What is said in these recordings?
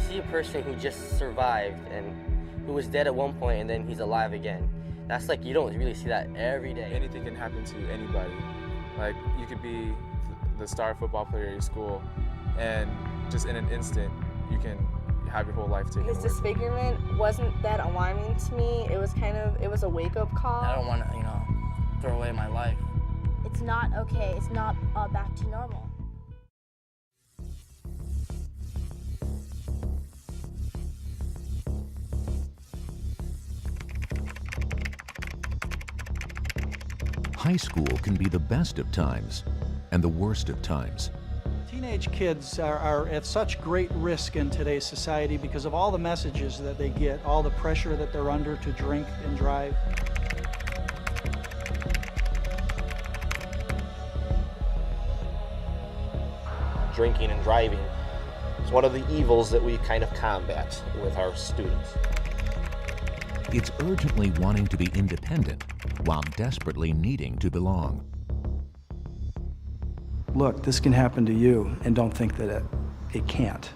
See a person who just survived and who was dead at one point and then he's alive again. That's like, you don't really see that every day. Anything can happen to anybody. Like, you could be the star football player at your school, and just in an instant, you can have your whole life taken away. His disfigurement wasn't that alarming to me. It was a wake-up call. I don't want to, throw away my life. It's not okay. It's not back to normal. High school can be the best of times and the worst of times. Teenage kids are at such great risk in today's society because of all the messages that they get, all the pressure that they're under to drink and drive. Drinking and driving is one of the evils that we kind of combat with our students. It's urgently wanting to be independent while desperately needing to belong. Look, this can happen to you, and don't think that it can't.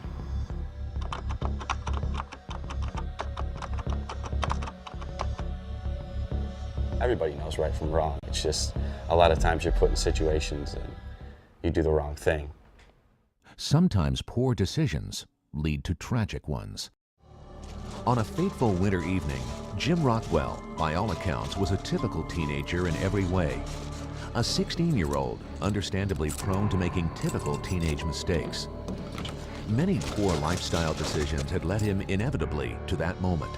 Everybody knows right from wrong. It's just a lot of times you're put in situations and you do the wrong thing. Sometimes poor decisions lead to tragic ones. On a fateful winter evening, Jim Rockwell, by all accounts, was a typical teenager in every way. A 16-year-old, understandably prone to making typical teenage mistakes. Many poor lifestyle decisions had led him inevitably to that moment.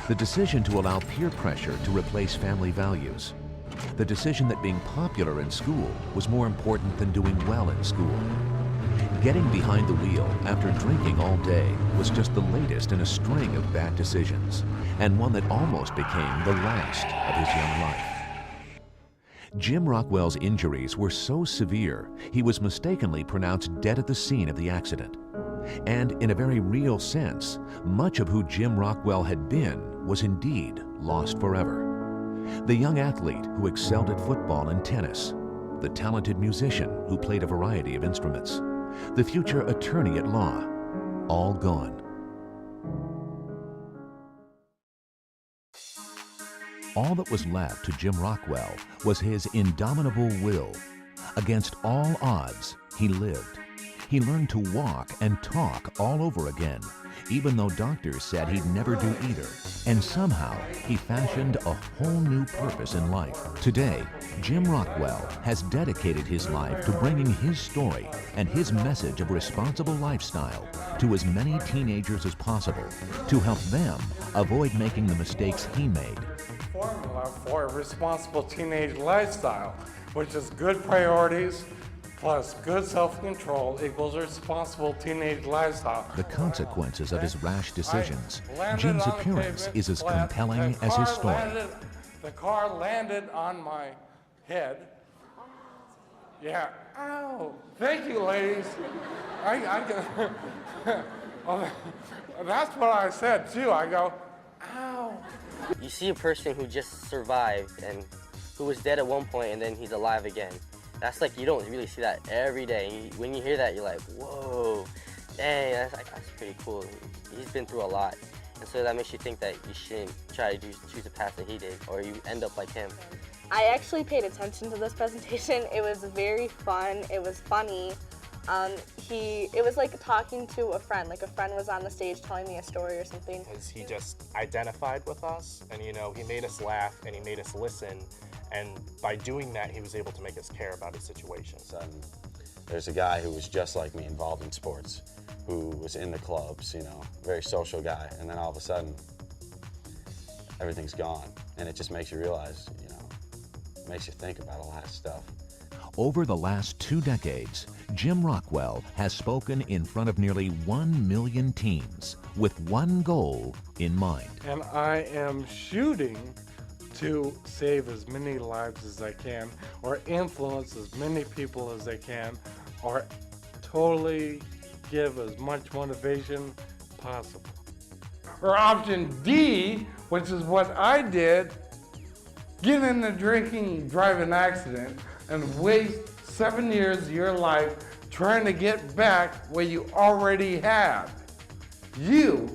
The decision to allow peer pressure to replace family values. The decision that being popular in school was more important than doing well in school. Getting behind the wheel after drinking all day was just the latest in a string of bad decisions, and one that almost became the last of his young life. Jim Rockwell's injuries were so severe, he was mistakenly pronounced dead at the scene of the accident. And in a very real sense, much of who Jim Rockwell had been was indeed lost forever. The young athlete who excelled at football and tennis, the talented musician who played a variety of instruments, the future attorney at law, all gone. All that was left to Jim Rockwell was his indomitable will. Against all odds, he lived. He learned to walk and talk all over again, even though doctors said he'd never do either. And somehow, he fashioned a whole new purpose in life. Today, Jim Rockwell has dedicated his life to bringing his story and his message of responsible lifestyle to as many teenagers as possible, to help them avoid making the mistakes he made. Formula for a responsible teenage lifestyle, which is good priorities plus good self-control equals a responsible teenage lifestyle. The consequences of his rash decisions. Jim's appearance is as compelling as his story. The car landed on my head. Yeah, ow. Thank you, ladies. Oh, that's what I said too. I go, ow. You see a person who just survived and who was dead at one point and then he's alive again. That's like, you don't really see that every day. When you hear that, you're like, whoa, dang, that's pretty cool. He's been through a lot. And so that makes you think that you shouldn't try to choose the path that he did, or you end up like him. I actually paid attention to this presentation. It was very fun. It was funny. It was like talking to a friend. Like a friend was on the stage telling me a story or something. Because he just identified with us, and he made us laugh and he made us listen. And by doing that, he was able to make us care about his situation. There's a guy who was just like me, involved in sports, who was in the clubs, very social guy, and then all of a sudden, everything's gone. And it just makes you realize, makes you think about a lot of stuff. Over the last 2 decades, Jim Rockwell has spoken in front of nearly 1 million teens with one goal in mind. And I am shooting to save as many lives as I can, or influence as many people as I can, or totally give as much motivation possible. Or option D, which is what I did, get in a drinking driving accident and waste 7 years of your life trying to get back what you already had. You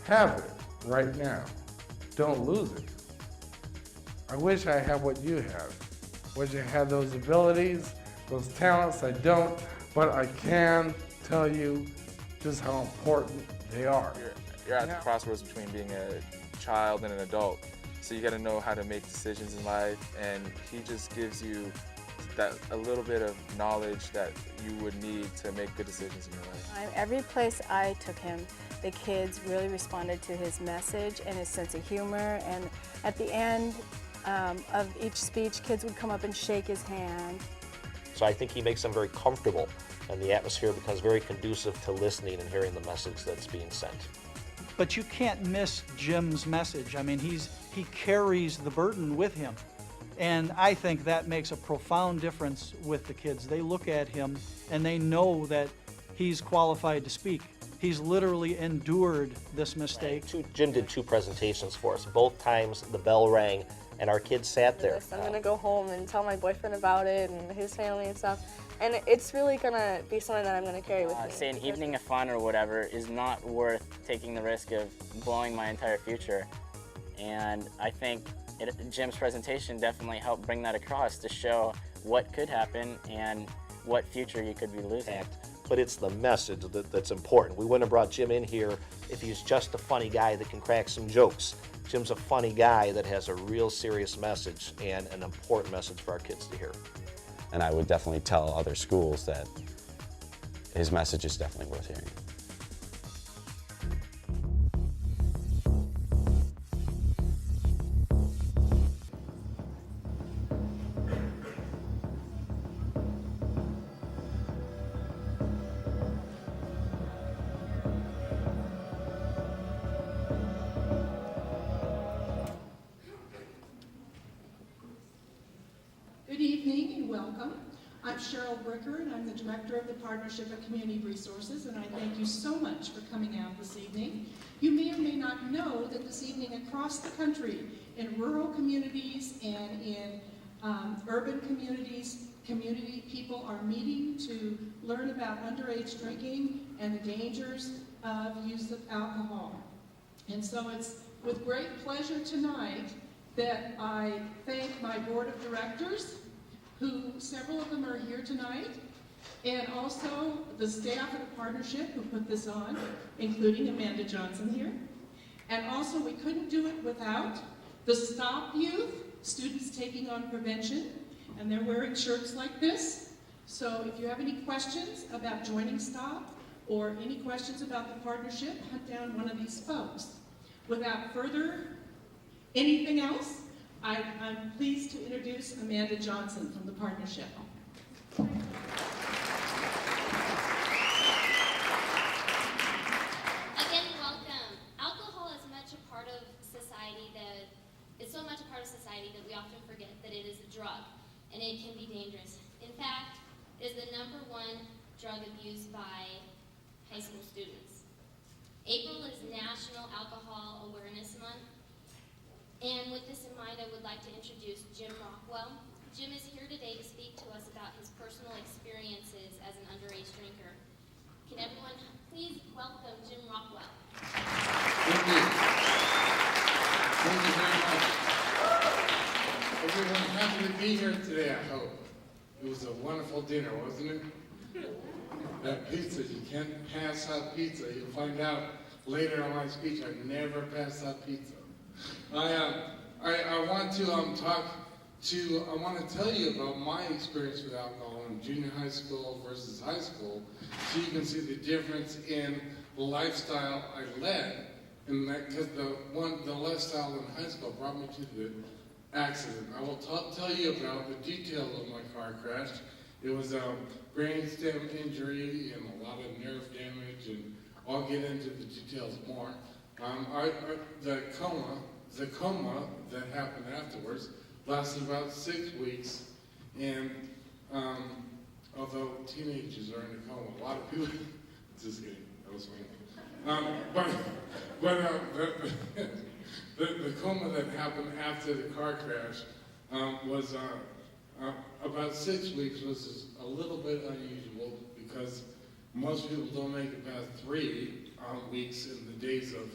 have it right now. Don't lose it. I wish I had what you have. Wish I had those abilities, those talents. I don't, but I can tell you just how important they are. You're at the crossroads between being a child and an adult. So you got to know how to make decisions in life, and he just gives you that a little bit of knowledge that you would need to make good decisions in your life. Every place I took him, the kids really responded to his message and his sense of humor, and at the end of each speech, kids would come up and shake his hand. So I think he makes them very comfortable, and the atmosphere becomes very conducive to listening and hearing the message that's being sent. But you can't miss Jim's message. I mean, he carries the burden with him. And I think that makes a profound difference with the kids. They look at him and they know that he's qualified to speak. He's literally endured this mistake. Jim did 2 presentations for us. Both times the bell rang and our kids sat there. I'm gonna go home and tell my boyfriend about it and his family and stuff. And it's really gonna be something that I'm gonna carry with me. Say an evening of fun or whatever is not worth taking the risk of blowing my entire future. And I think Jim's presentation definitely helped bring that across to show what could happen and what future you could be losing. But it's the message that's important. We wouldn't have brought Jim in here if he's just a funny guy that can crack some jokes. Jim's a funny guy that has a real serious message and an important message for our kids to hear. And I would definitely tell other schools that his message is definitely worth hearing. Good evening and welcome. I'm Cheryl Bricker and I'm the Director of the Partnership of Community Resources, and I thank you so much for coming out this evening. You may or may not know that this evening across the country, in rural communities and in urban communities, community people are meeting to learn about underage drinking and the dangers of use of alcohol. And so it's with great pleasure tonight that I thank my board of directors, who several of them are here tonight, and also the staff of the partnership who put this on, including Amanda Johnson here. And also we couldn't do it without the Stop Youth, students taking on prevention, and they're wearing shirts like this. So if you have any questions about joining Stop or any questions about the partnership, hunt down one of these folks. Without further anything else, I'm pleased to introduce Amanda Johnson from the partnership. Again, welcome. Alcohol is much a part of society that it's so much a part of society that we often forget that it is a drug and it can be dangerous. In fact, it is the #1 drug abused by high school students. April is National Alcohol Awareness Month. And with this in mind, I would like to introduce Jim Rockwell. Jim is here today to speak to us about his personal experiences as an underage drinker. Can everyone please welcome Jim Rockwell? Thank you. Thank you very much. Everyone happy to be here today, I hope. It was a wonderful dinner, wasn't it? That pizza, you can't pass up pizza. You'll find out later in my speech, I never pass up pizza. I want to I want to tell you about my experience with alcohol in junior high school versus high school, so you can see the difference in the lifestyle I led, and that because the lifestyle in high school brought me to accident. I will tell you about the details of my car crash. It was a brainstem injury and a lot of nerve damage, and I'll get into the details more. The coma that happened afterwards lasted about 6 weeks, and although teenagers are in a coma, a lot of people, just kidding, that was funny. The coma that happened after the car crash was about 6 weeks, was a little bit unusual because most people don't make it past 3 weeks in the days of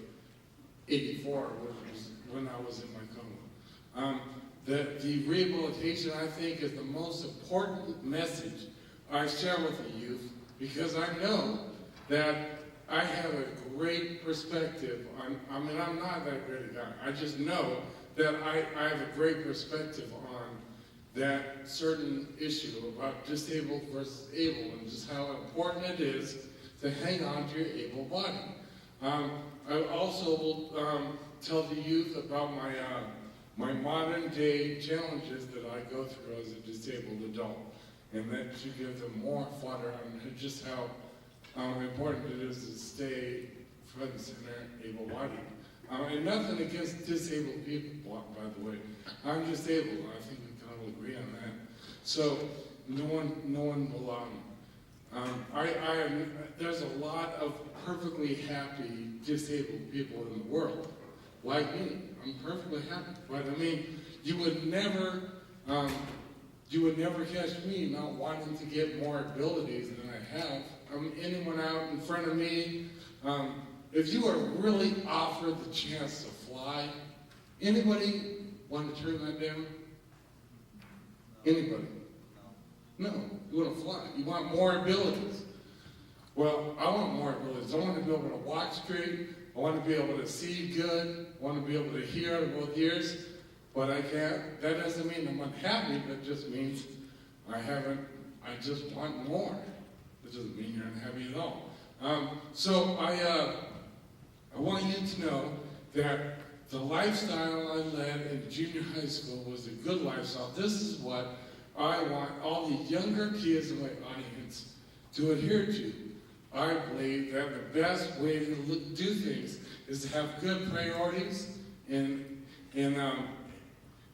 '84, which was when I was in my coma. The rehabilitation, I think, is the most important message I share with the youth, because I know that I have a great perspective on, I mean, I'm not that great a guy. I just know that I have a great perspective on that certain issue about disabled versus able, and just how important it is to hang on to your able body. I also will tell the youth about my modern day challenges that I go through as a disabled adult, and that should give them more fodder on just how important it is to stay front and center, able-bodied. And nothing against disabled people, by the way. I'm disabled, I think we can all agree on that. So no one will, there's a lot of perfectly happy disabled people in the world, like me. I'm perfectly happy, but I mean, you would never catch me not wanting to get more abilities than I have. Anyone out in front of me, if you are really offered the chance to fly, anybody want to turn that down? Anybody? No, you want to fly. You want more abilities. Well, I want more abilities. I want to be able to walk straight. I want to be able to see good. I want to be able to hear out of both ears, but I can't. That doesn't mean I'm unhappy. That just means I just want more. That doesn't mean you're unhappy at all. So I want you to know that the lifestyle I led in junior high school was a good lifestyle. This is what I want all the younger kids in my audience to adhere to. I believe that the best way to do things is to have good priorities in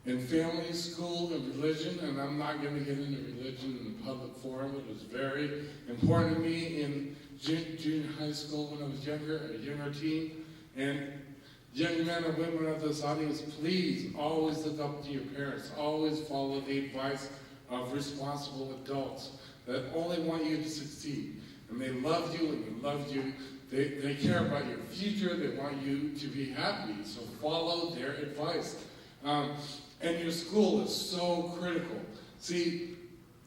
family, school, and religion. And I'm not going to get into religion in the public forum. It was very important to me in junior high school when I was younger, a younger teen. And young men and women of this audience, please always look up to your parents. Always follow the advice of responsible adults that only want you to succeed. And they love you, and they love you. They care about your future. They want you to be happy. So follow their advice. And your school is so critical. See,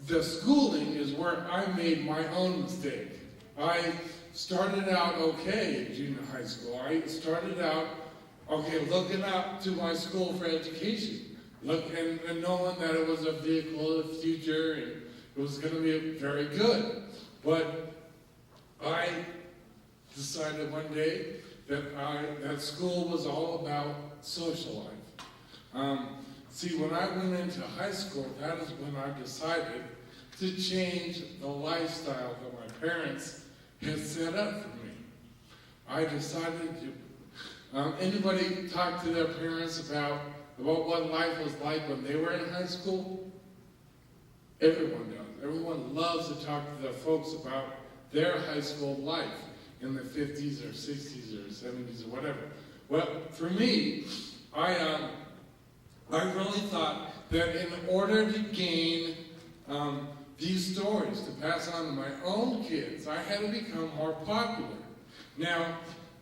the schooling is where I made my own mistake. I started out okay in junior high school. I started out, okay, looking up to my school for education. And knowing that it was a vehicle of the future and it was going to be very good. But I decided one day that school was all about social life. See, when I went into high school, that is when I decided to change the lifestyle that my parents had set up for me. I decided to, anybody talk to their parents about what life was like when they were in high school? Everyone does. Everyone loves to talk to their folks about their high school life in the 50s or 60s or 70s or whatever. Well, for me, I really thought that in order to gain these stories to pass on to my own kids, I had to become more popular. Now,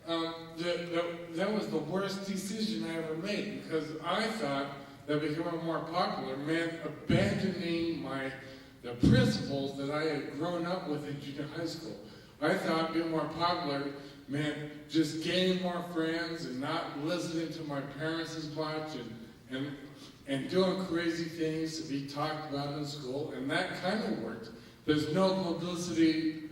that was the worst decision I ever made, because I thought that becoming more popular meant abandoning the principles that I had grown up with in junior high school. I thought being more popular meant just gaining more friends and not listening to my parents as much and doing crazy things to be talked about in school, and that kind of worked. There's no publicity,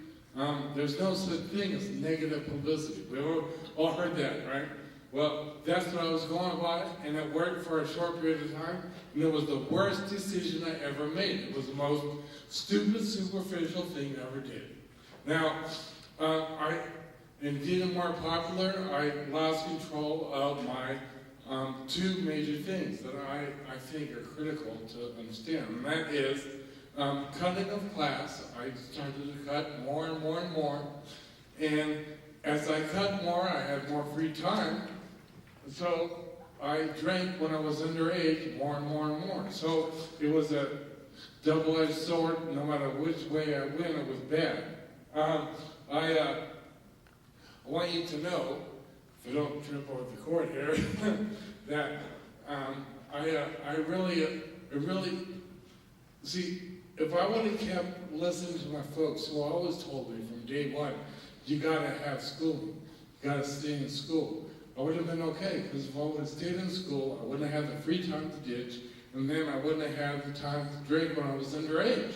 there's no such thing as negative publicity. We've all heard that, right? Well, that's what I was going by, and it worked for a short period of time, and it was the worst decision I ever made. It was the most stupid, superficial thing I ever did. Now, in getting more popular, I lost control of my two major things that I think are critical to understand, and that is cutting of class. I started to cut more and more and more, and as I cut more, I had more free time, so I drank when I was underage more and more and more. So it was a double-edged sword. No matter which way I went, it was bad. I want you to know, if I don't trip over the cord here, that I really, see, if I would have kept listening to my folks who always told me from day one, you gotta have schooling, you gotta stay in school, I would have been okay, because if I would have stayed in school, I wouldn't have had the free time to ditch, and then I wouldn't have had the time to drink when I was underage.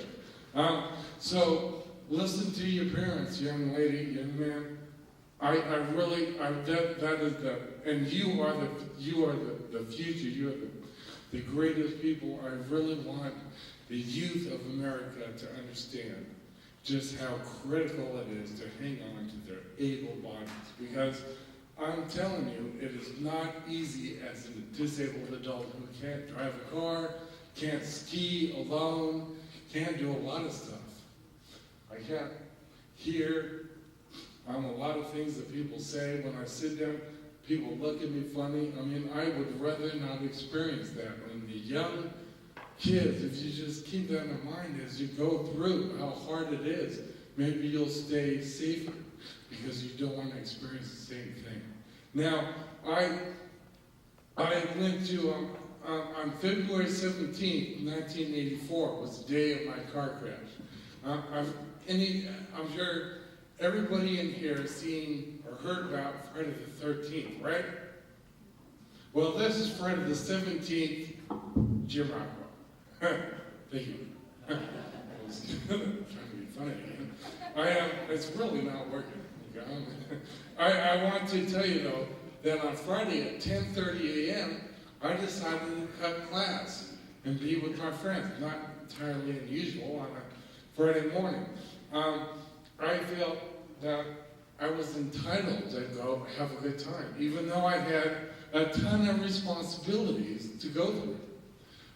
So listen to your parents, young lady, young man. That is the, and you are the future. You are the greatest people. I really want the youth of America to understand just how critical it is to hang on to their able bodies, because I'm telling you, it is not easy as a disabled adult who can't drive a car, can't ski alone, can't do a lot of stuff. I can't hear a lot of things that people say when I sit down. People look at me funny. I mean, I would rather not experience that. When the young kids, if you just keep that in mind as you go through how hard it is, maybe you'll stay safer because you don't want to experience the same thing. Now, I went to, on February 17th, 1984, was the day of my car crash. I'm sure everybody in here has seen or heard about Friday the 13th, right? Well, this is Friday the 17th, Jim Rockwell. Thank you. I was trying to be funny again. It's really not working. I want to tell you, though, that on Friday at 10:30 a.m., I decided to cut class and be with my friends. Not entirely unusual on a Friday morning. I felt that I was entitled to go have a good time, even though I had a ton of responsibilities to go through.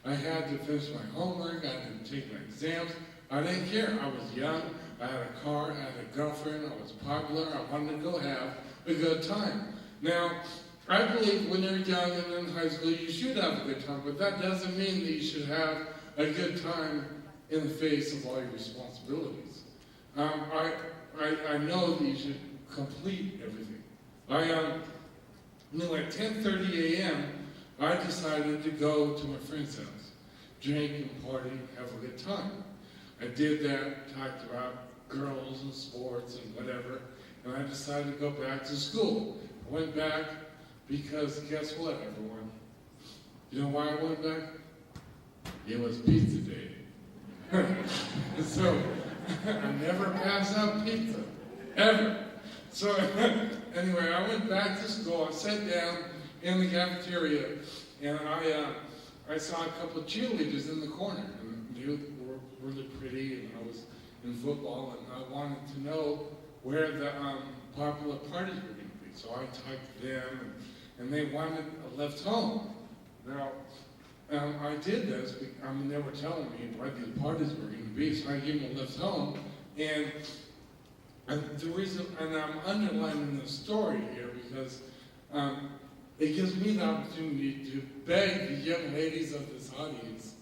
I had to finish my homework, I had to take my exams. I didn't care. I was young, I had a car, I had a girlfriend, I was popular, I wanted to go have a good time. Now, I believe when you're young and in high school, you should have a good time, but that doesn't mean that you should have a good time in the face of all your responsibilities. I know that you should complete everything. At 10:30 a.m., I decided to go to my friend's house, drink and party, have a good time. I did that, talked about girls and sports and whatever, and I decided to go back to school. I went back because guess what, everyone? You know why I went back? It was pizza day. So, I never pass out pizza, ever. So, anyway, I went back to school, I sat down in the cafeteria, and I saw a couple of cheerleaders in the corner, and they were really pretty, and I was in football, and I wanted to know where the popular parties were going to be. So I talked to them, and they wanted a lift home. Now, I did this, they were telling me where these parties were going to be, so I gave them a lift home, and the reason, and I'm underlining the story here because it gives me the opportunity to beg the young ladies of this audience,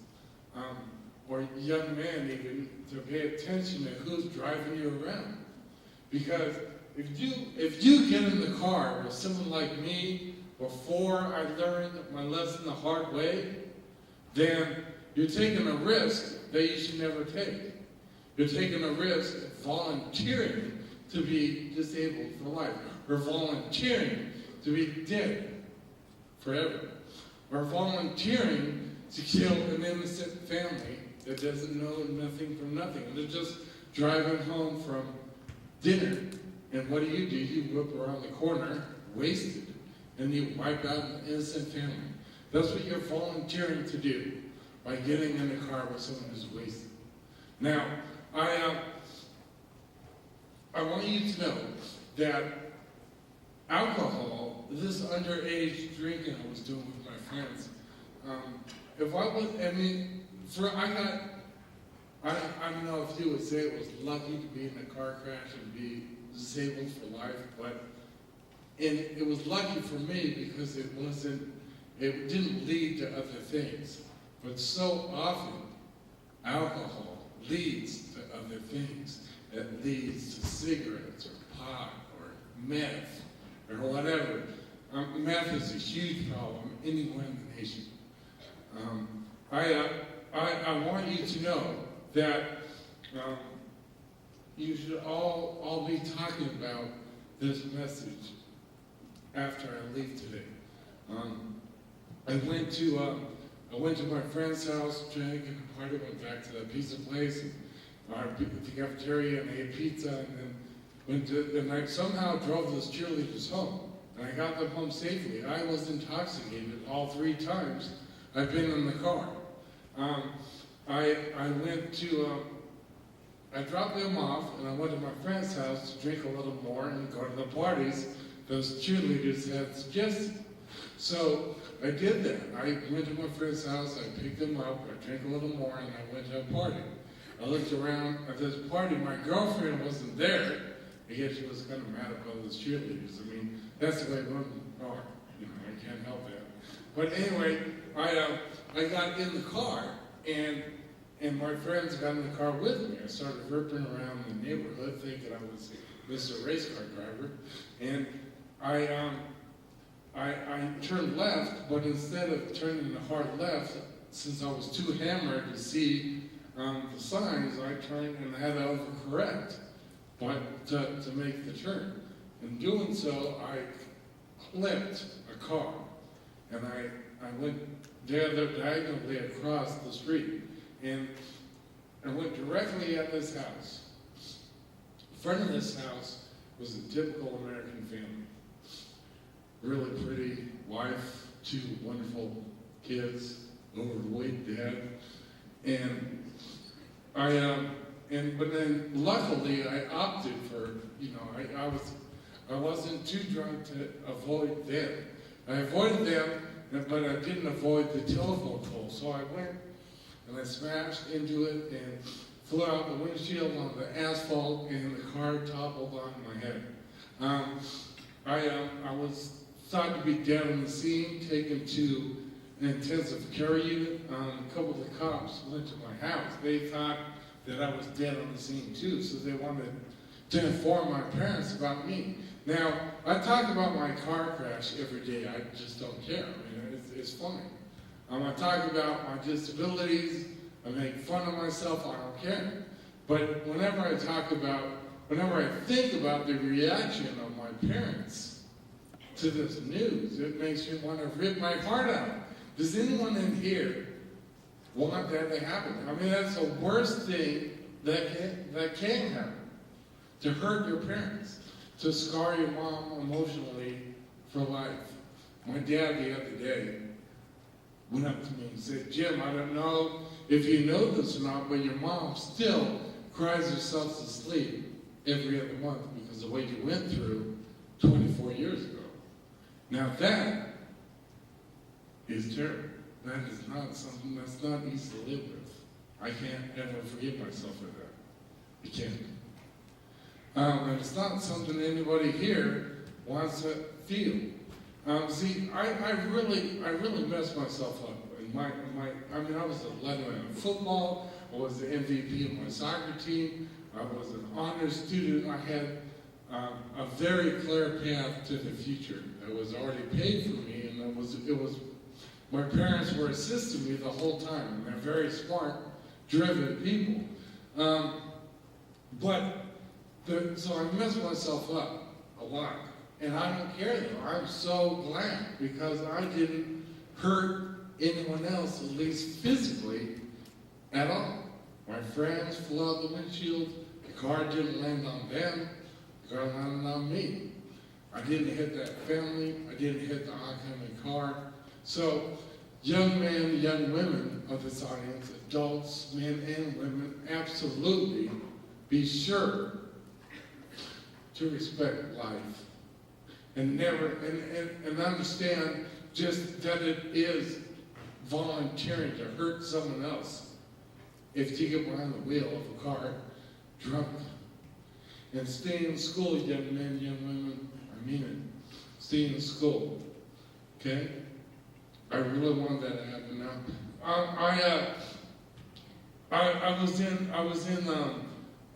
or young men even, to pay attention to who's driving you around. Because if you get in the car with someone like me before I learned my lesson the hard way, then you're taking a risk that you should never take. You're taking a risk of volunteering to be disabled for life, or volunteering to be dead forever, or volunteering to kill an innocent family that doesn't know nothing from nothing, and they're just driving home from dinner, and what do? You whip around the corner, wasted, and you wipe out an innocent family. That's what you're volunteering to do by getting in the car with someone who's wasted. Now, I want you to know that alcohol, this underage drinking I was doing with my friends, if I was, I mean, I don't know if you would say it was lucky to be in a car crash and be disabled for life, but it was lucky for me because it didn't lead to other things. But so often, alcohol leads to other things. It leads to cigarettes or pot or meth or whatever. Meth is a huge problem anywhere in the nation. I want you to know that you should all be talking about this message after I leave today. I went to my friend's house, drank at a party, went back to that pizza place, and the cafeteria, and ate pizza, and then I somehow drove those cheerleaders home, and I got them home safely. I was intoxicated all 3 times I've been in the car. I dropped them off, and I went to my friend's house to drink a little more and go to the parties those cheerleaders had suggested. So I did that. I went to my friend's house, I picked them up, I drank a little more, and I went to a party. I looked around at this party, my girlfriend wasn't there, and yet she was kind of mad about those cheerleaders. I mean, that's the way women are. You know, I can't help that. But anyway, I got in the car, and my friends got in the car with me. I started ripping around the neighborhood thinking I was Mr. Race Car Driver, and I turned left, but instead of turning the hard left, since I was too hammered to see the signs, I turned and had to overcorrect, but to make the turn. In doing so, I clipped a car, and I went diagonally across the street, and I went directly at this house. In front of this house was a typical American family. Really pretty wife, 2 wonderful kids, overweight dad, but then luckily I opted for, you know, I wasn't too drunk to avoid them. I avoided them, but I didn't avoid the telephone pole. So I went and I smashed into it and flew out the windshield on the asphalt, and the car toppled on my head. I was thought to be dead on the scene, taken to an intensive care unit. A couple of the cops went to my house. They thought that I was dead on the scene too, so they wanted to inform my parents about me. Now, I talk about my car crash every day. I just don't care. I mean, it's funny. I talk about my disabilities. I make fun of myself. I don't care. But whenever I think about the reaction of my parents to this news, it makes me want to rip my heart out. Does anyone in here want that to happen? I mean, that's the worst thing that can happen. To hurt your parents, to scar your mom emotionally for life. My dad the other day went up to me and said, "Jim, I don't know if you know this or not, but your mom still cries herself to sleep every other month because of what you went through 24 years ago." Now that is terrible. That is not something that's not easy to live with. I can't ever forgive myself for that. I can't. And it's not something anybody here wants to feel. See, I really messed myself up. I was a leader in football. I was the MVP of my soccer team. I was an honor student. I had a very clear path to the future that was already paid for me, and it was my parents were assisting me the whole time, and they're very smart, driven people. So I messed myself up a lot, and I don't care though. I'm so glad because I didn't hurt anyone else, at least physically, at all. My friends flew out the windshield. The car didn't land on them. The car landed on me. I didn't hit that family. I didn't hit the oncoming car. So, young men, young women of this audience, adults, men and women, absolutely be sure to respect life and never, and understand just that it is volunteering to hurt someone else if you get behind the wheel of a car drunk. And stay in school, young men, young women, I mean it. Stay in school, okay? I really want that to happen now. I was in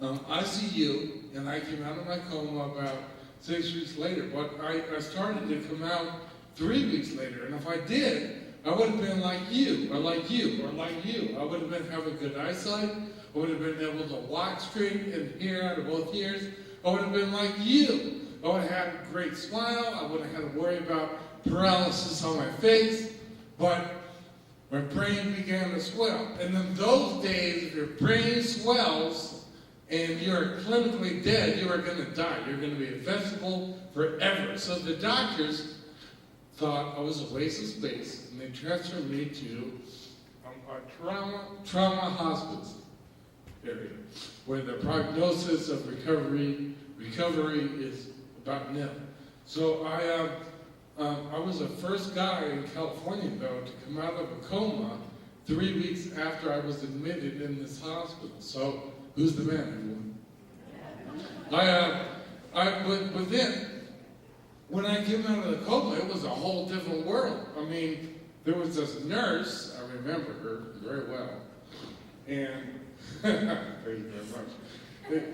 ICU, and I came out of my coma about 6 weeks later. But I started to come out 3 weeks later, and if I did, I would have been like you, or like you, or like you. I would have been having good eyesight. I would have been able to walk straight and hear out of both ears. I would have been like you. I would have had a great smile. I wouldn't have had to worry about paralysis on my face. But my brain began to swell. And in those days, if your brain swells and you're clinically dead, you are going to die. You're going to be a vegetable forever. So the doctors thought I was a waste of space, and they transferred me to a trauma hospice area, where the prognosis of recovery is about nil. So I was the first guy in California, though, to come out of a coma 3 weeks after I was admitted in this hospital. So who's the man, everyone? But then, when I came out of the coma, it was a whole different world. I mean, there was this nurse, I remember her very well, and thank you very much.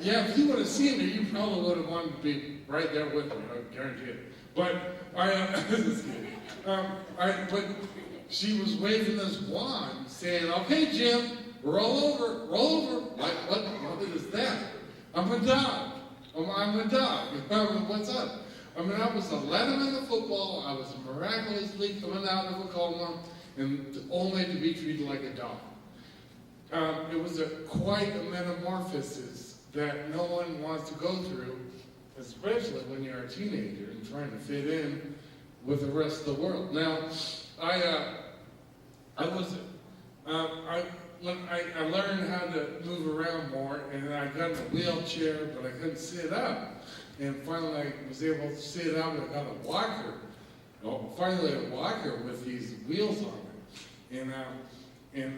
Yeah, if you would have seen her, you probably would have wanted to be right there with her, I guarantee it. But but she was waving this wand, saying, "Okay, Jim, roll over, roll over." Like, what is that? I'm a dog. I'm a dog. What's up? I mean, I was 11 in the football. I was miraculously coming out of a coma, and only to be treated like a dog. It was quite a metamorphosis that no one wants to go through, especially when you're a teenager and trying to fit in with the rest of the world. Now, when I learned how to move around more, and I got in a wheelchair, but I couldn't sit up. And finally, I was able to sit up, and I got a walker. Well, finally, a walker with these wheels on it. And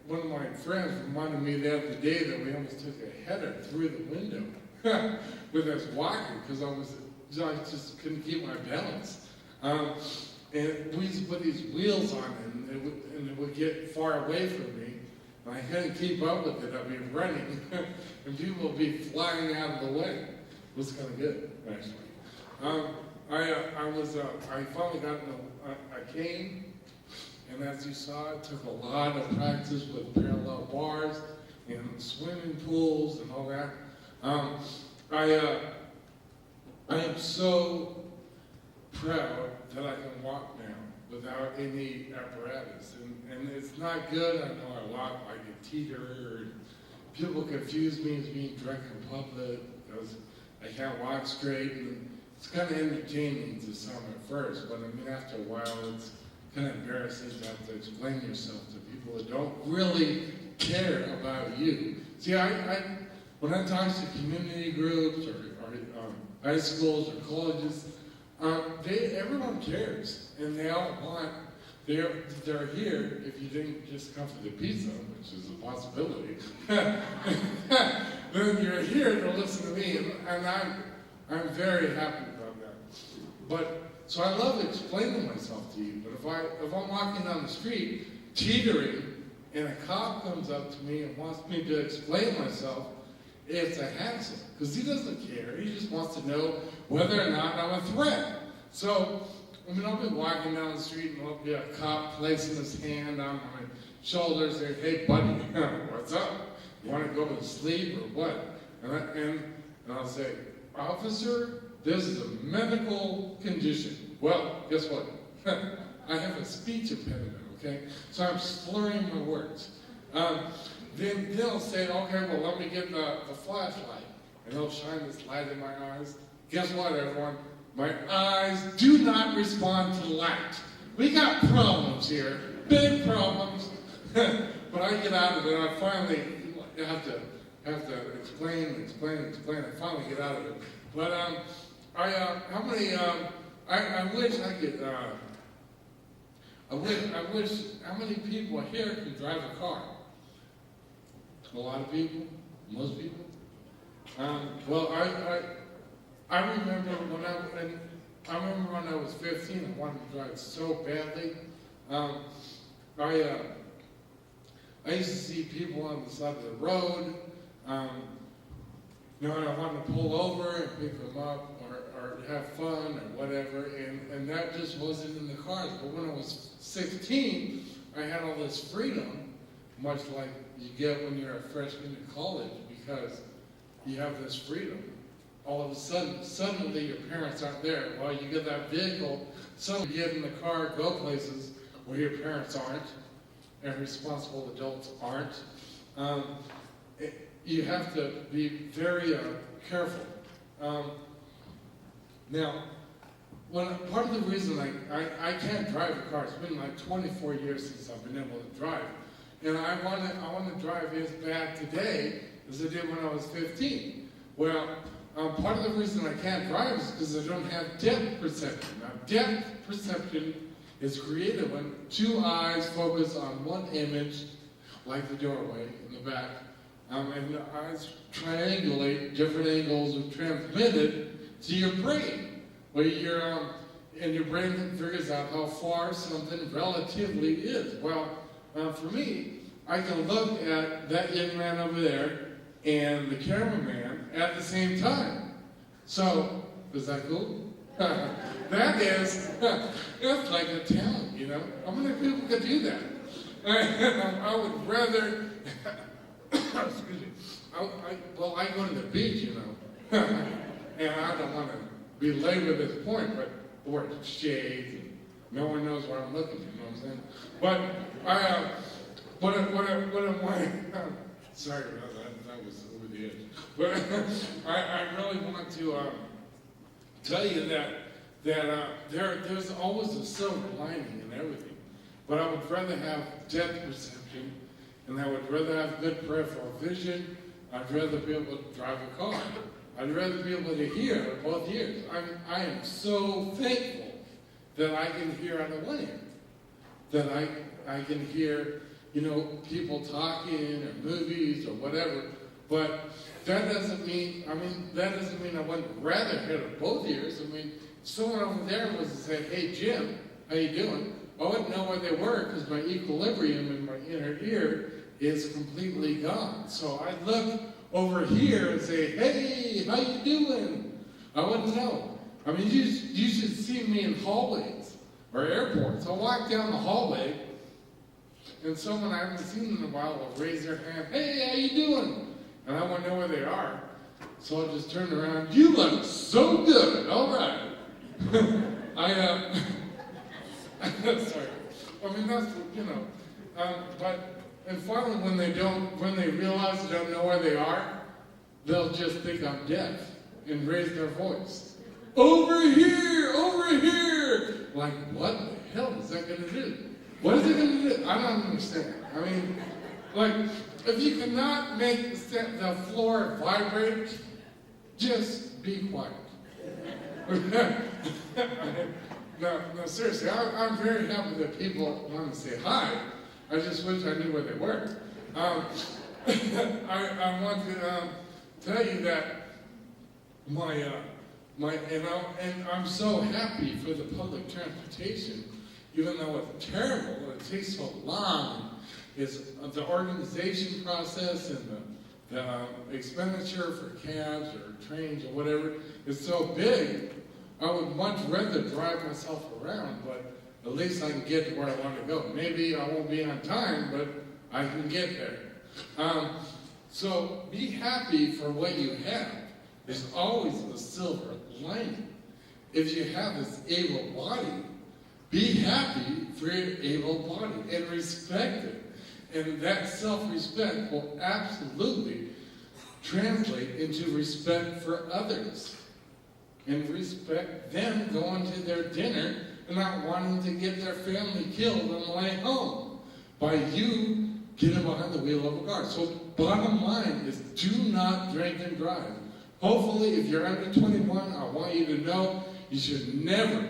one of my friends reminded me the other day that we almost took a header through the window with this walker, because I just couldn't keep my balance. And we used to put these wheels on it, and it would get far away from me. And I couldn't keep up with it. I'd be running, and people would be flying out of the way. It was kind of good, actually. I finally got a cane, and as you saw, it took a lot of practice with parallel bars and swimming pools and all that. I am so proud that I can walk now without any apparatus, and it's not good. I know a lot. I get teeter, and people confuse me as being drunk in public because I can't walk straight, and it's kind of entertaining to some at first, but I mean, after a while, it's kind of embarrassing to have to explain yourself to people that don't really care about you. See, when I talk to community groups or high schools or colleges, everyone cares, and they all want. They're here if you didn't just come for the pizza, which is a possibility. Then you're here to listen to me, and I'm very happy about that. So I love explaining myself to you. But if I'm walking down the street teetering, and a cop comes up to me and wants me to explain myself, it's a hassle, because he doesn't care. He just wants to know whether or not I'm a threat. So, I mean, I'll be walking down the street, and there'll be a cop placing his hand on my shoulder saying, "Hey, buddy, what's up? You want to go to sleep or what?" And I'll say, "Officer, this is a medical condition." Well, guess what? I have a speech impediment, okay? So I'm slurring my words. Then they'll say, "Okay, well, let me get the flashlight." And they'll shine this light in my eyes. guess what, everyone? My eyes do not respond to light. We got problems here, big problems. But I get out of it. I finally have to explain. I finally get out of it. But how many? I wish I could. I wish. How many people here can drive a car? A lot of people. Most people. Well, I remember when I was 15. I wanted to drive so badly. I used to see people on the side of the road, and I wanted to pull over and pick them up or have fun or whatever, and that just wasn't in the cars. But when I was 16, I had all this freedom, much like you get when you're a freshman in college, because you have this freedom. All of a sudden, suddenly your parents aren't there. Well, you get that vehicle, suddenly you get in the car, go places where your parents aren't, and responsible adults aren't. You have to be very careful. Now, part of the reason I can't drive a car, it's been like 24 years since I've been able to drive. And I want to drive as bad today as I did when I was 15. Well, part of the reason I can't drive is because I don't have depth perception. Now, depth perception is created when two eyes focus on one image, like the doorway in the back, and the eyes triangulate different angles and transmit it to your brain, where and your brain figures out how far something relatively is. Well, for me, I can look at that young man over there and the cameraman at the same time. So, is that cool? That is, it's like a talent, you know? How many people could do that? I would rather, excuse me, I go to the beach, you know, and I don't want to belabor this point, but wear shades, and no one knows where I'm looking, you know what I'm saying? But what am I, sorry about that was over the edge. But I really want to tell you that there's always a silver lining in everything. But I would rather have depth perception, and I would rather have good peripheral vision. I'd rather be able to drive a car. I'd rather be able to hear both ears. I am so thankful that I can hear out of one ear. That I can hear, you know, people talking or movies or whatever. But that doesn't mean I wouldn't rather hear out of both ears. I mean, if someone over there was to say, "Hey Jim, how you doing?" I wouldn't know where they were because my equilibrium in my inner ear is completely gone. So I'd look over here and say, "Hey, how you doing?" I wouldn't know. I mean, you should see me in hallways or airports. I'll walk down the hallway, and someone I haven't seen in a while will raise their hand, "Hey, how you doing?" And I want to know where they are. So I'll just turn around. "You look so good. All right." Sorry. I mean, that's, you know, and finally when they realize they don't know where they are, they'll just think I'm deaf and raise their voice. "Over here, over here." Like, what the hell is that going to do? What is it going to do? I don't understand. I mean, like, if you cannot make the floor vibrate, just be quiet. No, seriously, I'm very happy that people want to say hi. I just wish I knew where they were. I want to tell you that and I'm so happy for the public transportation, even though it's terrible and it takes so long. It's the organization process and the expenditure for cabs or trains or whatever is so big. I would much rather drive myself around, but at least I can get to where I want to go. Maybe I won't be on time, but I can get there. So be happy for what you have. There's always a silver lining. If you have this able body, be happy for your able body and respect it. And that self-respect will absolutely translate into respect for others. and respect them going to their dinner and not wanting to get their family killed on the way home by you getting behind the wheel of a car. So bottom line is do not drink and drive. Hopefully, if you're under 21, I want you to know you should never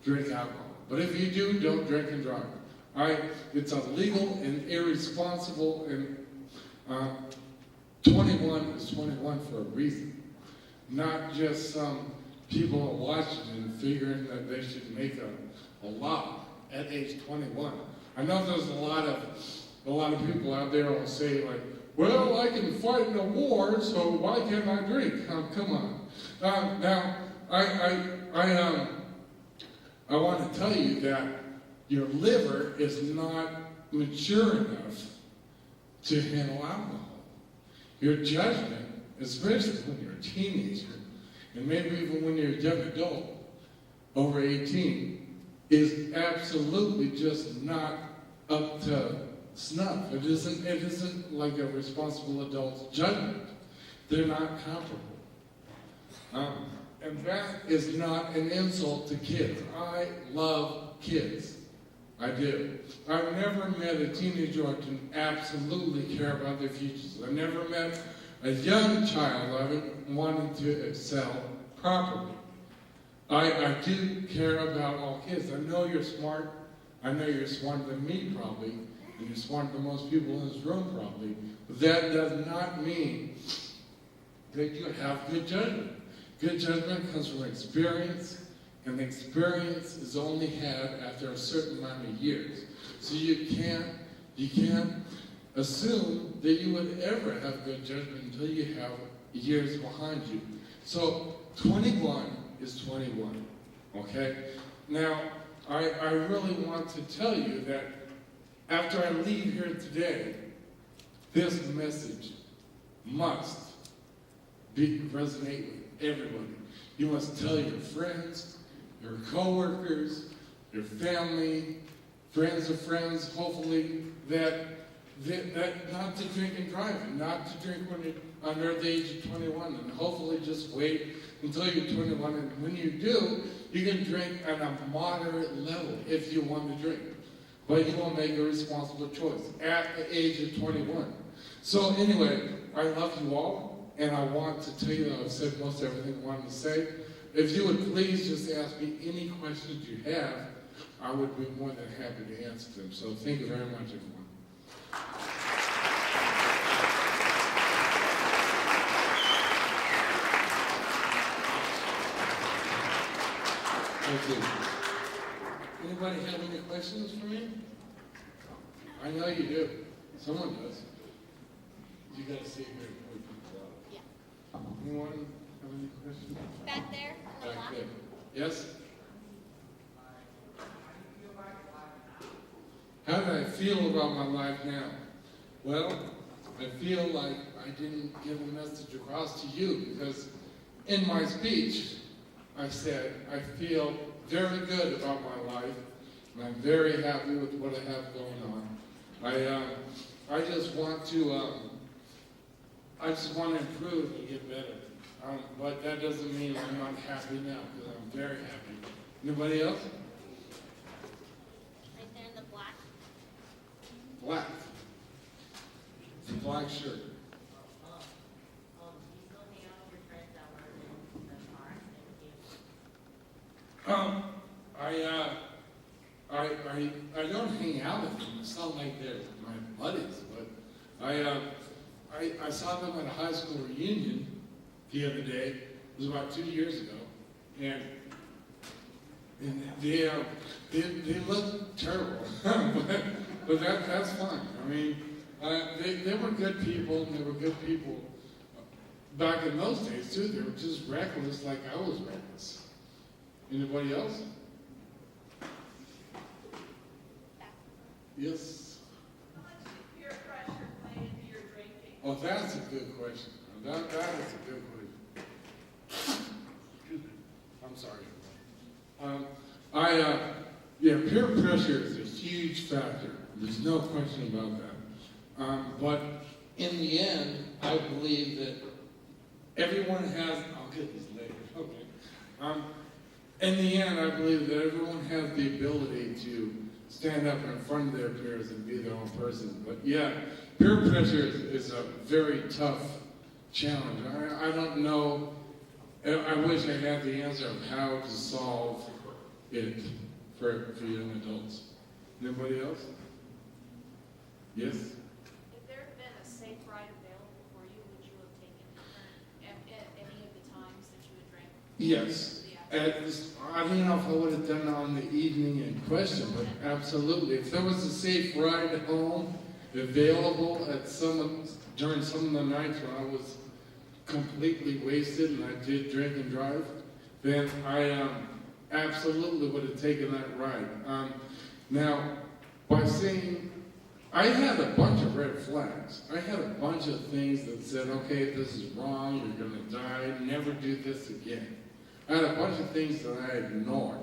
drink alcohol. But if you do, don't drink and drive. All right? It's illegal and irresponsible, and 21 is 21 for a reason. Not just some people in Washington figuring that they should make a law at age 21. I know there's a lot of people out there who say like, well, I can fight in a war, so why can't I drink? Come on. Now, I want to tell you that your liver is not mature enough to handle alcohol. Your judgment, especially when you're a teenager, and maybe even when you're a young adult, over 18, is absolutely just not up to snuff. It isn't like a responsible adult's judgment. They're not comparable. And that is not an insult to kids. I love kids. I do. I've never met a teenager who can absolutely care about their futures. I've never met a young child I haven't wanted to excel properly. I do care about all kids. I know you're smart. I know you're smarter than me probably, and you're smarter than most people in this room probably. But that does not mean that you have good judgment. Good judgment comes from experience, and the experience is only had after a certain amount of years. So you can't assume that you would ever have good judgment until you have years behind you. So 21 is 21, okay? Now, I really want to tell you that after I leave here today, this message must resonate with everybody. You must tell your friends, your coworkers, your family, friends of friends, hopefully, that not to drink and drive, not to drink when you're under the age of 21, and hopefully just wait until you're 21, and when you do, you can drink at a moderate level if you want to drink. But you will make a responsible choice at the age of 21. So anyway, I love you all, and I want to tell you that I've said most everything I wanted to say. If you would please just ask me any questions you have, I would be more than happy to answer them. So thank you very much, everyone. Thank you. Anybody have any questions for me? I know you do. Someone does. You got to see here before you put it out. Yeah. Anyone have any questions? Back there. Back there. Yes? How do I feel about my life now? Well, I feel like I didn't get a message across to you because in my speech, I said I feel very good about my life and I'm very happy with what I have going on. I just want to improve and get better. But that doesn't mean I'm not happy now because I'm very happy. Anybody else? Right there in the black. Black. It's a black shirt. I don't hang out with them. It's not like they're my buddies, but I saw them at a high school reunion the other day. It was about 2 years ago, and they look terrible, but that's fine. I mean, they were good people, and they were good people back in those days too. They were just reckless, like I was reckless. Anybody else? Yes. How much did peer pressure play into your drinking? Oh, that's a good question. That is a good question. Excuse me. I'm sorry. Yeah, peer pressure is a huge factor. There's no question about that. But in the end, I believe that everyone has, I'll get this later, okay. In the end, I believe that everyone has the ability to stand up in front of their peers and be their own person. But yeah, peer pressure is a very tough challenge. I don't know, I wish I had the answer of how to solve it for young adults. Anybody else? Yes? If there had been a safe ride available for you, would you have taken it at any of the times that you had drank? Yes. I don't know if I would have done it on the evening in question, but absolutely. If there was a safe ride home available at during some of the nights when I was completely wasted and I did drink and drive, then I absolutely would have taken that ride. Now, by saying, I had a bunch of red flags. I had a bunch of things that said, okay, this is wrong, you're gonna die, never do this again. I had a bunch of things that I ignored.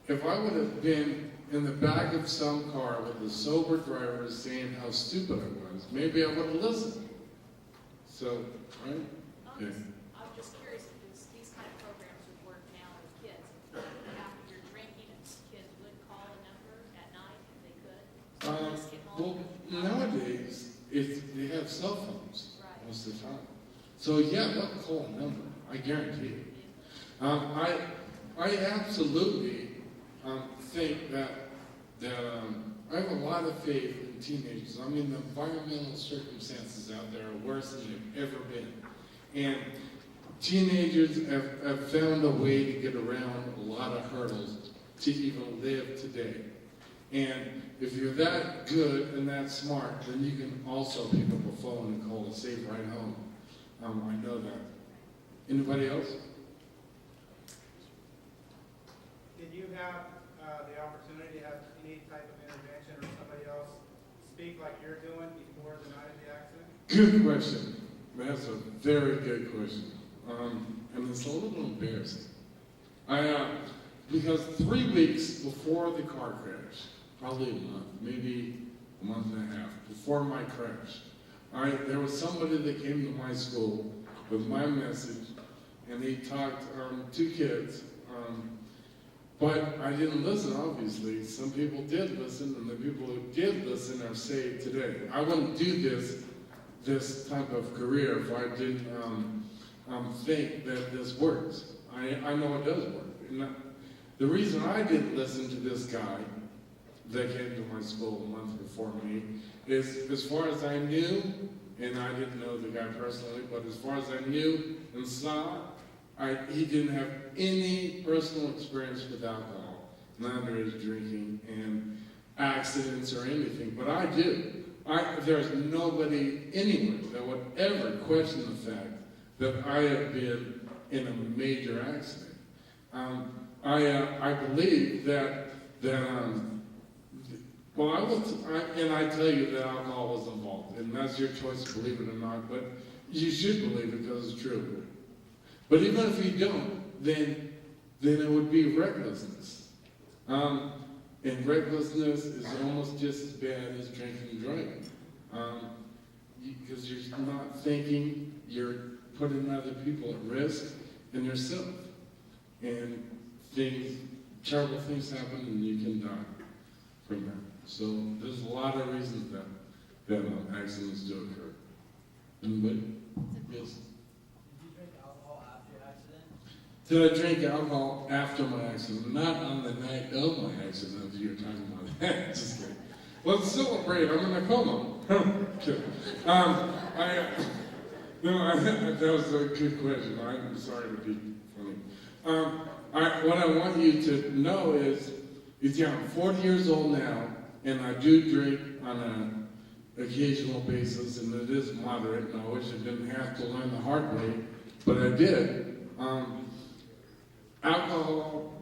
If I would have been in the back of some car with a sober driver saying how stupid I was, maybe I would have listened. So, right? Okay. I'm just curious if these kind of programs would work now with kids. After you're drinking, kids would call a number at night if they could. Just get home. Well, nowadays, they have cell phones most of the time. So yeah, they'll call a number, I guarantee you. I absolutely think that I have a lot of faith in teenagers. I mean, the environmental circumstances out there are worse than they've ever been. And teenagers have found a way to get around a lot of hurdles to even live today. And if you're that good and that smart, then you can also pick up a phone and call a safe ride home. I know that. Anybody else? Did you have the opportunity to have any type of intervention or somebody else speak like you're doing before the night of the accident? Good question. That's a very good question. And it's a little embarrassing. Because 3 weeks before the car crash, probably a month, maybe a month and a half, before my crash, there was somebody that came to my school with my message, and he talked to kids. But I didn't listen, obviously. Some people did listen, and the people who did listen are saved today. I wouldn't do this type of career if I didn't think that this works. I know it does work. And the reason I didn't listen to this guy that came to my school a month before me is, as far as I knew, and I didn't know the guy personally, but as far as I knew and saw, he didn't have any personal experience with alcohol, underage drinking, and accidents or anything, but I do. There's nobody anywhere that would ever question the fact that I have been in a major accident. I believe that I tell you that alcohol was involved, and that's your choice to believe it or not, but you should believe it because it's true. But even if you don't, then it would be recklessness. And recklessness is almost just as bad as drinking and driving. Because you're not thinking, you're putting other people at risk and yourself. And terrible things happen and you can die from that. So there's a lot of reasons that accidents do occur. Anybody? Yes? Did I drink alcohol after my accident? Not on the night of my accident, you're talking about that. Just kidding. Let's celebrate, I'm in a coma. Kidding. That was a good question. I'm sorry to be funny. What I want you to know is I'm 40 years old now, and I do drink on an occasional basis, and it is moderate, and I wish I didn't have to learn the hard way, but I did. Alcohol,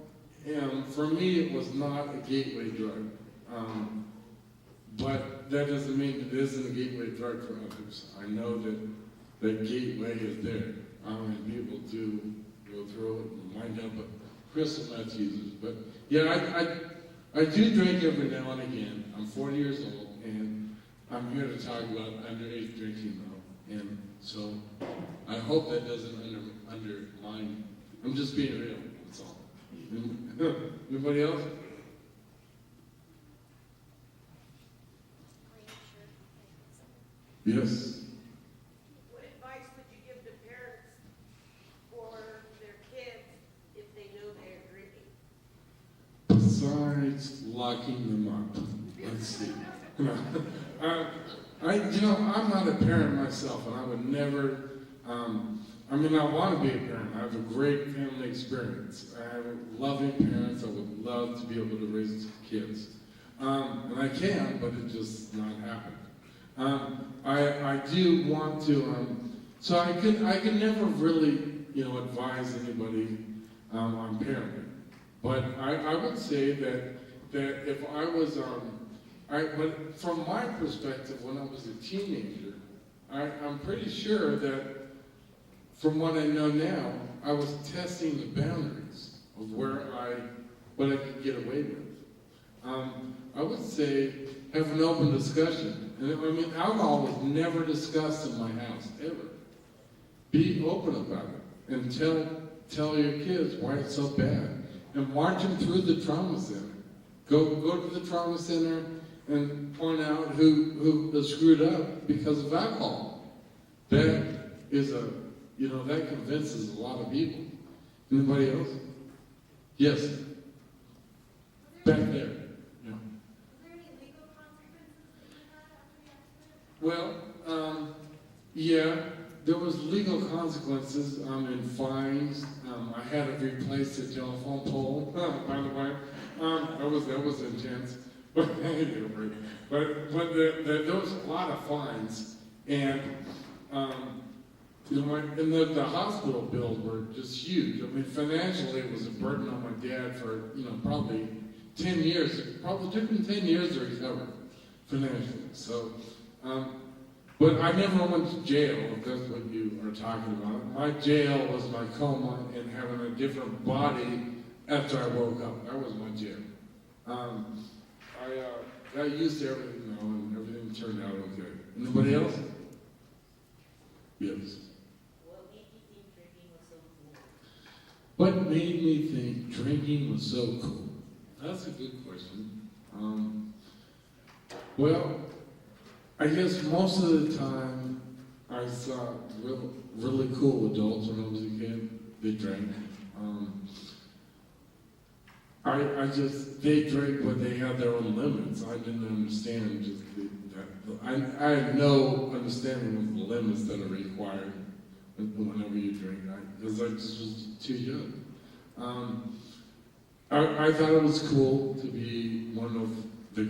for me, it was not a gateway drug. But that doesn't mean it isn't a gateway drug for others. I know that the gateway is there. And people do go through it and wind up a crystal meth users. But yeah, I do drink every now and again. I'm 40 years old, and I'm here to talk about underage drinking though. And so I hope that doesn't undermine I'm just being real, that's all. Anybody else? Yes. What advice would you give to parents for their kids if they know they are drinking? Besides locking them up, let's see. I'm not a parent myself, and I would never. I want to be a parent. I have a great family experience. I have loving parents. I would love to be able to raise kids, and I can, but it's just not happening. I do want to. So I can never really, advise anybody on parenting. But I would say that if I was, but from my perspective, when I was a teenager, I'm pretty sure that from what I know now, I was testing the boundaries of what I could get away with. I would say have an open discussion. And alcohol was never discussed in my house, ever. Be open about it and tell your kids why it's so bad. And march them through the trauma center. Go to the trauma center and point out who is screwed up because of alcohol. That is that convinces a lot of people. Anybody else? Yes. Back there. Yeah. Well, yeah, there was legal consequences in fines. I had to replace the telephone pole, by the way. That was intense. But there was a lot of fines, and the hospital bills were just huge. Financially, it was a burden on my dad for probably 10 years. It probably took him 10 years to recover financially. So, but I never went to jail, if that's what you are talking about. My jail was my coma and having a different body after I woke up. That was my jail. I got used to everything now, and everything turned out okay. Anybody else? Yes. What made me think drinking was so cool? That's a good question. Well, I guess most of the time I saw really cool adults when I was a kid. They drank. They drank, but they had their own limits. I didn't understand I had no understanding of the limits that are required whenever you drink, because I just was too young. I thought it was cool to be one of the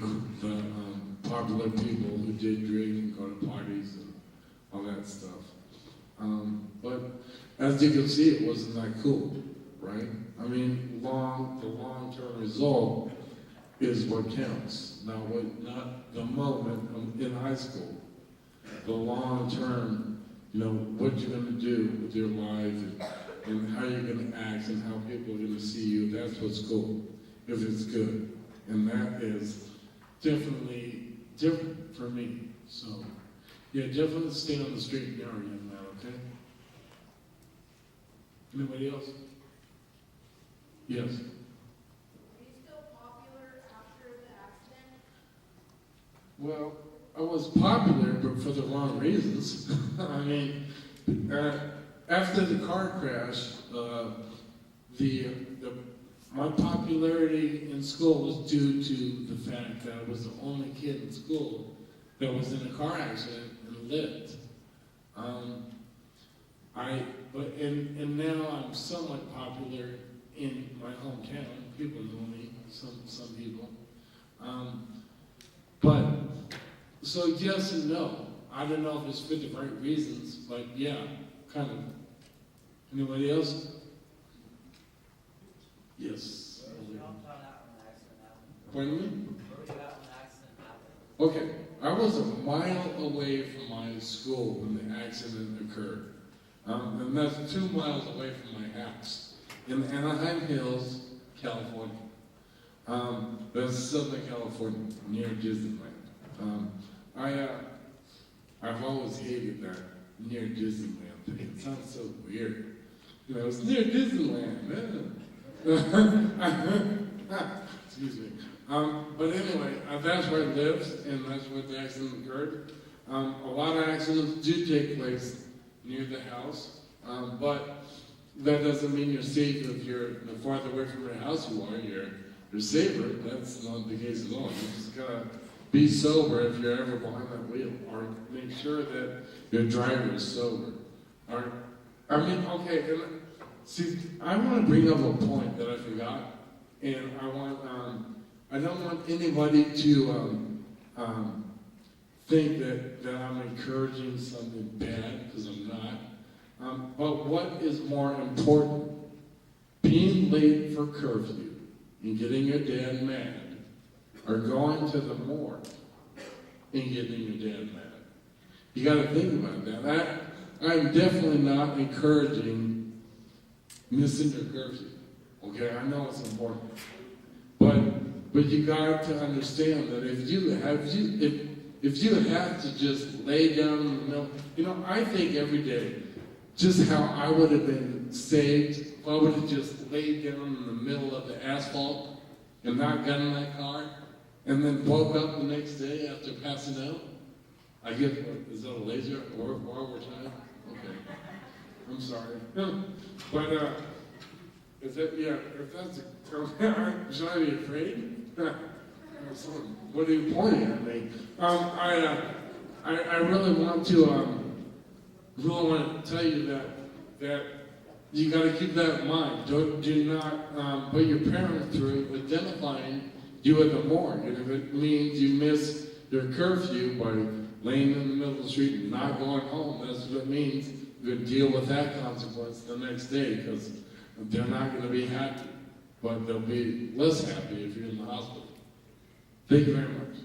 popular people who did drink and go to parties and all that stuff. But as you can see, it wasn't that cool, right? The long-term result is what counts. Not the moment in high school. The long-term, what you're going to do with your life and how you're going to act and how people are going to see you, that's what's cool, if it's good. And that is definitely different for me. So, yeah, definitely stay on the straight and narrow, young man, okay? Anybody else? Yes. Are you still popular after the accident? Well, I was popular, but for the wrong reasons. After the car crash, my popularity in school was due to the fact that I was the only kid in school that was in a car accident and lived. And now I'm somewhat popular in my hometown. People know me, some people. But, so yes and no. I don't know if it's for the right reasons, but yeah, kind of. Anybody else? Yes. Pardon me? Okay, I was a mile away from my school when the accident occurred. And that's 2 miles away from my house in Anaheim Hills, California. That's Southern California, near Disneyland. I've always hated that near Disneyland thing. It sounds so weird. You know, it's near Disneyland. Excuse me. But anyway, that's where it lives, and that's where the accident occurred. A lot of accidents do take place near the house, but that doesn't mean you're safe if you're the farther away from your house you are, you're safer. That's not the case at all. You just gotta be sober if you're ever behind that wheel, or make sure that your driver is sober. Or, I mean, okay, and see, I want to bring up a point that I forgot, and I don't want anybody to think that I'm encouraging something bad, because I'm not. But what is more important? Being late for curfew and getting your dad mad, or going to the morgue and getting your dad mad. You got to think about that. I'm definitely not encouraging missing your curfew. Okay, I know it's important, but you got to understand that if you have to just lay down in the middle, you know, I think every day, just how I would have been saved if I would have just laid down in the middle of the asphalt and not got in that car, and then woke up the next day after passing out. I get, is that a laser or overtime? Okay, I'm sorry. But is that, yeah, if that's should I be afraid? What are you pointing at me? I really want to tell you that you got to keep that in mind. Do not put your parents through identifying you at the morgue. And if it means you miss your curfew by laying in the middle of the street and not going home, that's what it means. You're going to deal with that consequence the next day, because they're not going to be happy, but they'll be less happy if you're in the hospital. Thank you very much.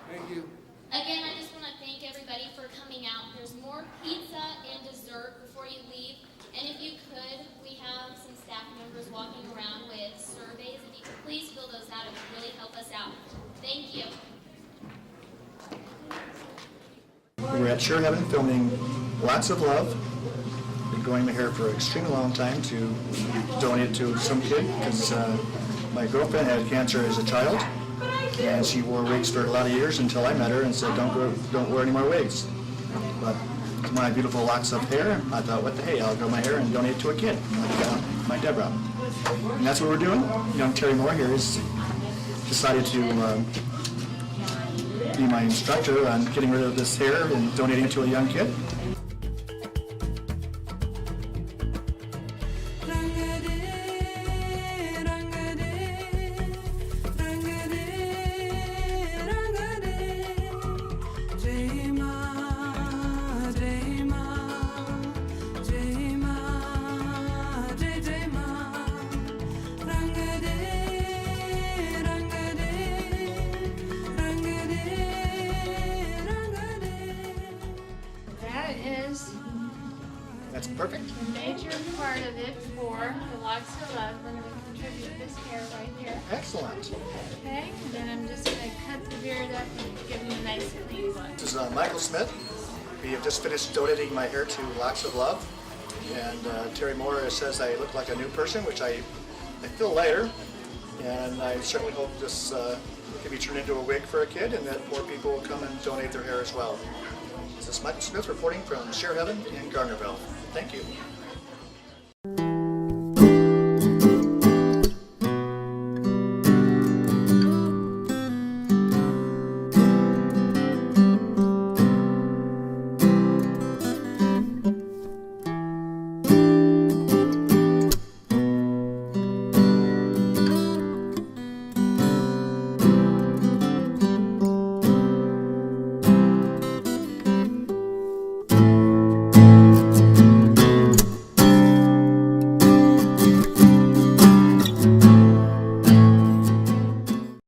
Thank you. Again, I just want to thank everybody for coming out. There's more pizza and dessert before you leave. And if you could, we have some staff members walking around with surveys. If you could please fill those out, it would really help us out. Thank you. We were at Sure Heaven filming Lots of Love. Been growing my hair for an extremely long time to donate to some kid, because my girlfriend had cancer as a child, and she wore wigs for a lot of years until I met her and said, don't wear any more wigs. But my beautiful locks of hair, I thought, what the hey, I'll grow my hair and donate to a kid, like my Deborah. And that's what we're doing. Young Terry Moore here has decided to be my instructor on getting rid of this hair and donating it to a young kid. That's perfect. The major part of it for the Lots of Love, we're going to contribute this hair right here. Excellent. Okay, and then I'm just going to cut the beard up and give him a nice clean one. This is Michael Smith. We have just finished donating my hair to Lots of Love. And Terry Moore says I look like a new person, which I feel later. And I certainly hope this can be turned into a wig for a kid, and that more people will come and donate their hair as well. This is Michael Smith reporting from Share Heaven in Gardnerville. Thank you.